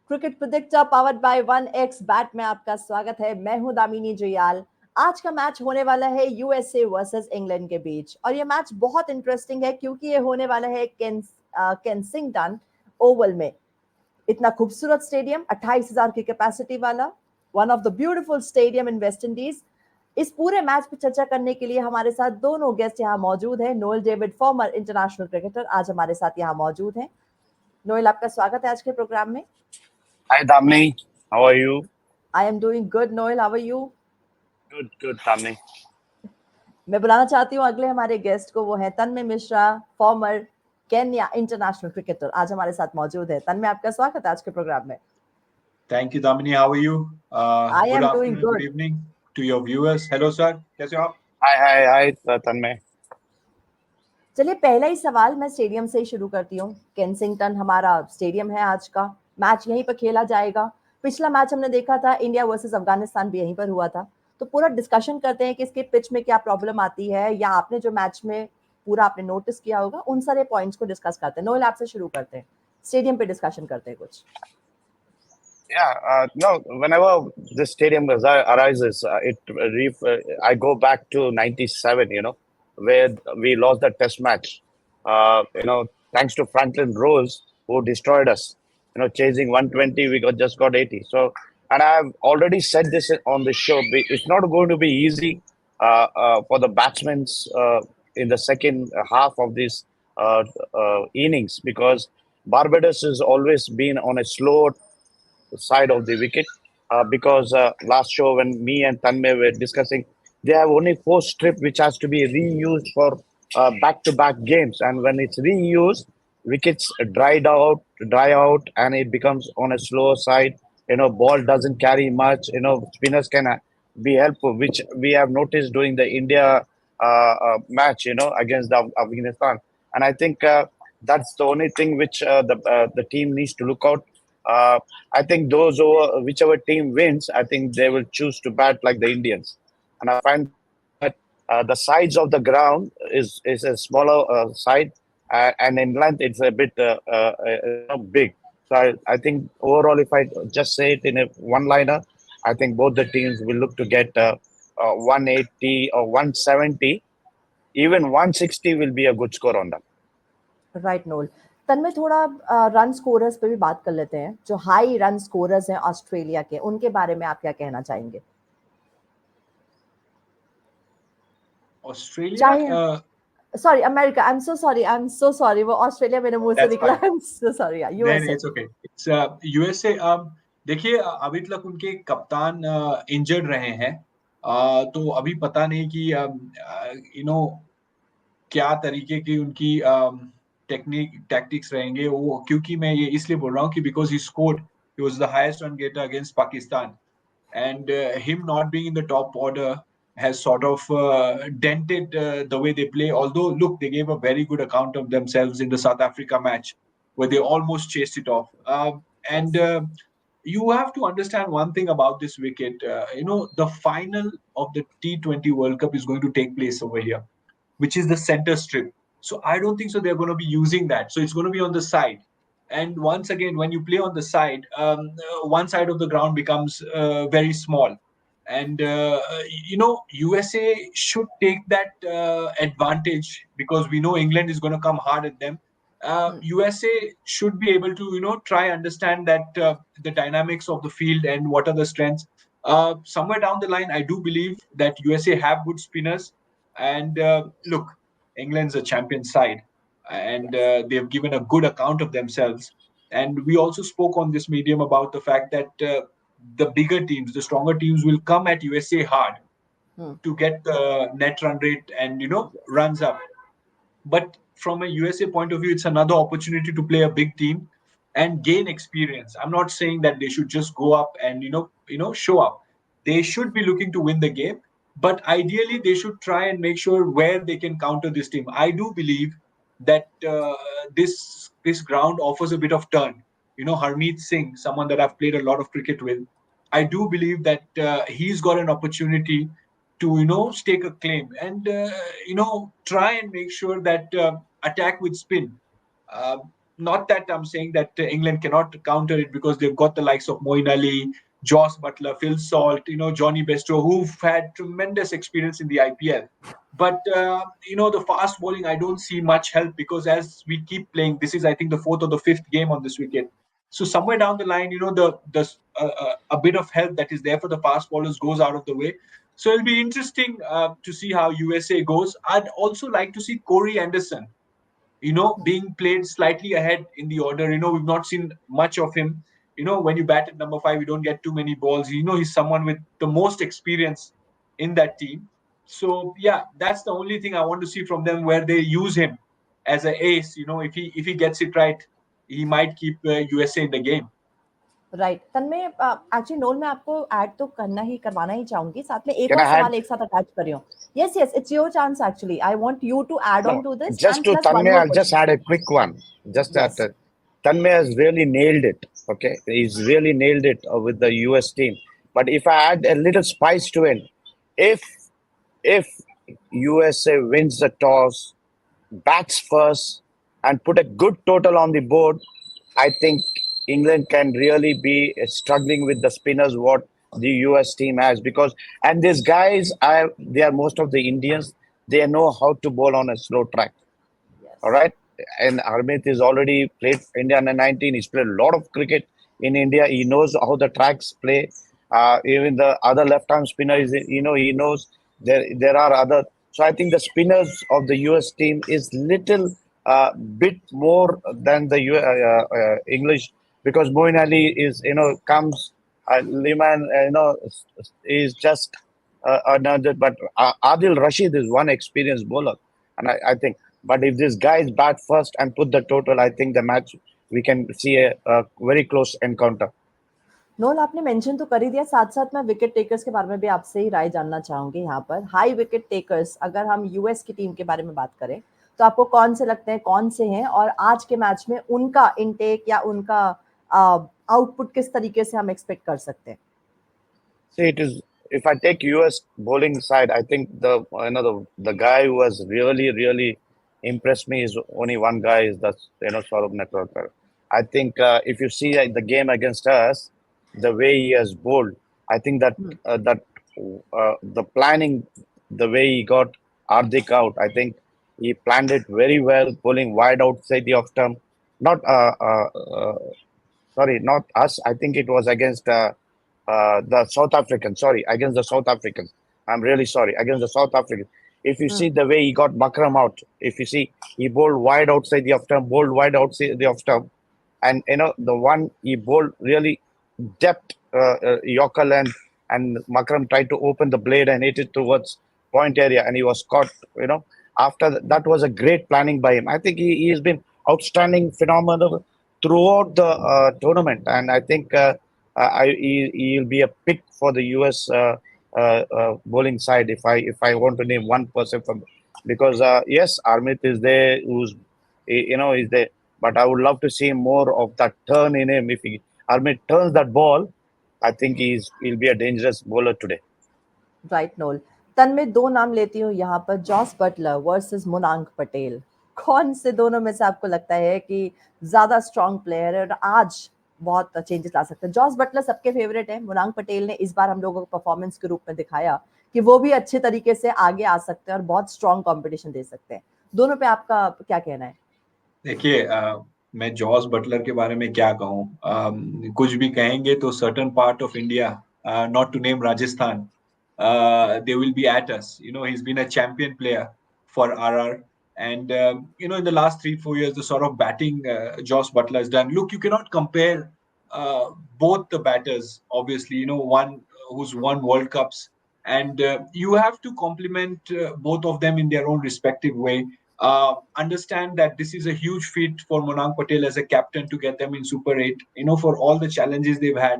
Cricket predictor powered by 1x bat में आपका स्वागत है। मैं हूं दामिनी जुयाल। आज का मैच होने वाला है यूएसए वर्सेस इंग्लैंड के बीच और ये मैच बहुत इंटरेस्टिंग है क्योंकि ये होने वाला है केंसिंगटन ओवल में। इतना खूबसूरत स्टेडियम, 28,000 की कैपेसिटी वाला, one of the beautiful stadium in West Indies. इस पूरे मैच पर चर्चा करने के लिए हमारे साथ दोनों गेस्ट यहाँ मौजूद हैं। Noel David, farmer international cricketer, आज हमारे साथ यहाँ मौजूद हैं। नोएल, आपका स्वागत है आज के प्रोग्राम में। Hi, Damni. How are you? I am doing good, Noel. How are you? Good, Damni. मैं बुलाना चाहती हूँ अगले हमारे गेस्ट को। वो है Tanmay Mishra, former Kenya international cricketer, आज हमारे साथ मौजूद है। तन्मय, आपका स्वागत है आज के प्रोग्राम में। Thank you, Damini. How are you? I Good am doing afternoon, good. good evening to your viewers. Hello, sir. कैसे हो आप? Hi, Tanmay. चलिए, पहला ही सवाल मैं स्टेडियम से ही शुरू करती हूँ। केंसिंगटन हमारा स्टेडियम है। आज का मैच यहीं पर खेला जाएगा। पिछला मैच हमने देखा था, इंडिया वर्सेस अफगानिस्तान भी यहीं पर हुआ था। तो पूरा डिस्कशन करते हैं कि इसके पिच में क्या प्रॉब्लम आती है, या आपने जो मैच में पूरा आपने नोटिस किया होगा, उन सारे पॉइंट्स को डिस्कस करते हैं। नोएल, आपसे शुरू करते हैं, स्टेडियम पे डिस्कशन करते हैं कुछ। No, whenever this stadium arises, I go back to 97, where we lost the test match. Thanks to Franklin Rose, who destroyed us. Chasing 120, we just got 80. So, and I've already said this on the show, it's not going to be easy for the batsmen in the second half of this innings, because Barbados has always been on a slow side of the wicket, because last show when me and Tanmay were discussing, they have only 4 strip which has to be reused for back-to-back games, and when it's reused, wickets dry out, and it becomes on a slower side. Ball doesn't carry much. Spinners can be helpful, which we have noticed during the India match, against the Afghanistan, and I think that's the only thing which the team needs to look out. I think whichever team wins, I think they will choose to bat like the Indians. And I find that the sides of the ground is a smaller side, and in length it's a bit big. So I think overall, if I just say it in a one-liner, I think both the teams will look to get 180 or 170. Even 160 will be a good score on them. Right नोल। तन्मय, थोड़ा run scorers पे भी बात कर लेते हैं। जो high run scorers हैं ऑस्ट्रेलिया के, उनके बारे में आप क्या कहना चाहेंगे? Australia, sorry, America. I am so sorry, वो ऑस्ट्रेलिया मेरे मुंह से निकला। I am so sorry. USA. It's okay, it's USA. देखिए, अभी तक उनके कप्तान इंजर्ड रहे हैं, तो अभी पता नहीं कि क्या तरीके की उनकी टैक्टिक्स रहेंगे वो, क्योंकि मैं ये इसलिए बोल रहा हूँ कि because he was the highest run getter against Pakistan, and him not being in the top order has sort of dented the way they play. Although, look, they gave a very good account of themselves in the South Africa match where they almost chased it off. And you have to understand one thing about this wicket. The final of the T20 World Cup is going to take place over here, which is the center strip. So I don't think so they're going to be using that. So it's going to be on the side. And once again, when you play on the side, one side of the ground becomes very small. And, USA should take that advantage, because we know England is going to come hard at them. USA should be able to, try understand that the dynamics of the field and what are the strengths. Somewhere down the line, I do believe that USA have good spinners. And look, England's a champion side, and they've given a good account of themselves. And we also spoke on this medium about the fact that the bigger teams, the stronger teams, will come at USA hard to get the net run rate and runs up. But from a USA point of view, it's another opportunity to play a big team and gain experience. I'm not saying that they should just go up and show up. They should be looking to win the game, but ideally they should try and make sure where they can counter this team. I do believe that this ground offers a bit of turn. Harmeet Singh, someone that I've played a lot of cricket with, I do believe that he's got an opportunity to stake a claim and try and make sure that attack with spin. not that I'm saying that England cannot counter it, because they've got the likes of Moeen Ali, Joss Butler, Phil Salt, Johnny Besto, who've had tremendous experience in the IPL. But the fast bowling, I don't see much help, because as we keep playing, this is, I think, the fourth or the fifth game on this wicket. So somewhere down the line, the a bit of help that is there for the fast bowlers goes out of the way. So it'll be interesting to see how USA goes. I'd also like to see Corey Anderson, being played slightly ahead in the order. We've not seen much of him. When you bat at number 5, you don't get too many balls. He's someone with the most experience in that team. So yeah, that's the only thing I want to see from them, where they use him as an ace. If he gets it right, he might keep USA in the game. Right Tanmay actually Noel मैं आपको add तो करवाना ही चाहूंगी, साथ में एक Can और I सवाल add? एक साथ अटैच कर रही हूँ. Yes yes, it's your chance actually. I want you to add on No, to this just and to plus one Tanmay, more I'll just question. add a quick one. Just that yes. Tanmay has really nailed it. Okay, he's really nailed it with the US team. But if I add a little spice to it, if if USA wins the toss, bats first, and put a good total on the board, I think England can really be struggling with the spinners what the US team has, because and these guys they are most of the Indians, they know how to bowl on a slow track. All Yes. right. And Harmeet is already played India under 19. He's played a lot of cricket in India. He knows how the tracks play. Even the other left-arm spinner is, he knows there are other. So I think the spinners of the US team is little bit more than the English, because Moeen Ali is, comes, Liman, is just another. But Adil Rashid is one experienced bowler, and I think. But if these guys bat first and put the total, I think the match we can see a very close encounter. Noel आपने mention तो कर ही दिया, साथ साथ मैं wicket takers के बारे में भी आपसे ही राय जानना चाहूंगी. यहाँ पर हाई विकेट टेकर्स, अगर हम यूएस की टीम के बारे में बात करें, तो आपको कौन से लगते हैं, कौन से हैं, और आज के मैच में उनका इनटेक या उनका आउटपुट किस तरीके से हम एक्सपेक्ट कर सकते हैं? See, it is if I take US bowling side, I think the guy who has really impressed me is only one guy, is the Saurabh Netrokar. I think if you see the game against us, the way he has bowled, I think that the planning, the way he got Hardik out, I think he planned it very well, pulling wide outside the off stump. Not sorry, not us. I think it was against the South Africans. Sorry, against the South Africans. I'm really sorry, against the South Africans. If you see the way he got Makram out, if you see he bowled wide outside the off stump, bowled wide outside the off stump, and the one he bowled really depth Yorker length, and Makram tried to open the blade and hit it towards point area, and he was caught. After that was a great planning by him. I think he has been outstanding, phenomenal throughout the tournament, and I think he'll be a pick for the US bowling side if I want to name one person from, because yes, Armit is there, who's is there, but I would love to see more of that turn in him. If Armit turns that ball, I think he'll be a dangerous bowler today. Right Noel. तन में दो नाम लेती हूँ यहाँ पर, Jos Buttler versus Munank Patel. कौन से दोनों में से आपको लगता है कि ज्यादा स्ट्रॉन्ग प्लेयर है और आज बहुत चेंजेस ला सकते हैं? जॉस बटलर सबके फेवरेट है. मुनांक पटेल ने इस बार हम लोगों को परफॉर्मेंस के रूप में दिखाया कि वो भी अच्छे तरीके से आगे आ सकते हैं और बहुत स्ट्रॉन्ग कंपटीशन दे सकते हैं. दोनों पे आपका क्या कहना है? देखिए, मैं जॉस बटलर के बारे में क्या कहूँ. कुछ भी कहेंगे तो certain part of India, not to name Rajasthan, they will be at us. He's been a champion player for RR. And, in the last 3-4 years, the sort of batting Joss Butler has done. Look, you cannot compare both the batters, obviously. One who's won World Cups. And you have to compliment both of them in their own respective way. Understand that this is a huge feat for Monang Patel as a captain to get them in Super 8, for all the challenges they've had.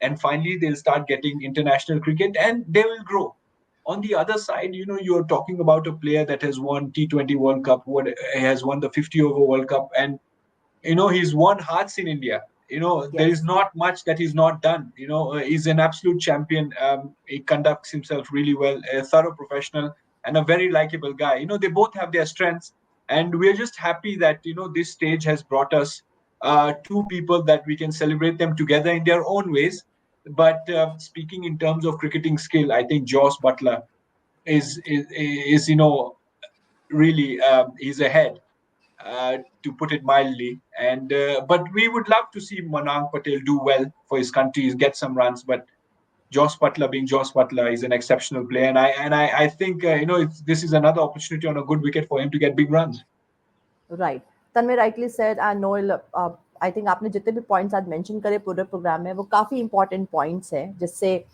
And finally, they'll start getting international cricket and they will grow. On the other side, you're talking about a player that has won T20 World Cup, who has won the 50 over World Cup, and he's won hearts in India. There is Yes. not much that he's not done. He's an absolute champion. He conducts himself really well, a thorough professional, and a very likable guy. They both have their strengths. and we are just happy that this stage has brought us two people that we can celebrate them together in their own ways. But speaking in terms of cricketing skill, I think Joss Butler is really he's ahead, to put it mildly. And but we would love to see Manang Patel do well for his country, get some runs. But Joss Butler, being Joss Butler, is an exceptional player, and I think this is another opportunity on a good wicket for him to get big runs. Right, Tanmay rightly said and Noel, I think आपने जितने भी points आज mention करे पूरे programme में वो काफ़ी important points हैं जिससे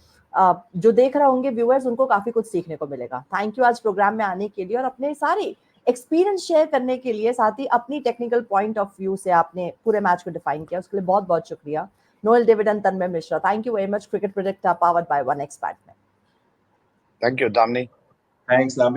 जो देख रहे होंगे व्यूअर्स उनको काफ़ी कुछ सीखने को मिलेगा। थैंक यू आज प्रोग्राम में आने के लिए और अपने सारे एक्सपीरियंस शेयर करने के लिए, साथ ही अपनी टेक्निकल पॉइंट ऑफ व्यू से आपने पूरे मैच को डिफाइन किया, उसके लिए बहुत बहुत शुक्रिया। Noel David and Tanmay Mishra, thank you very much. Cricket project powered by 1x Batman. Thank you, Damni. Thanks, Lamini.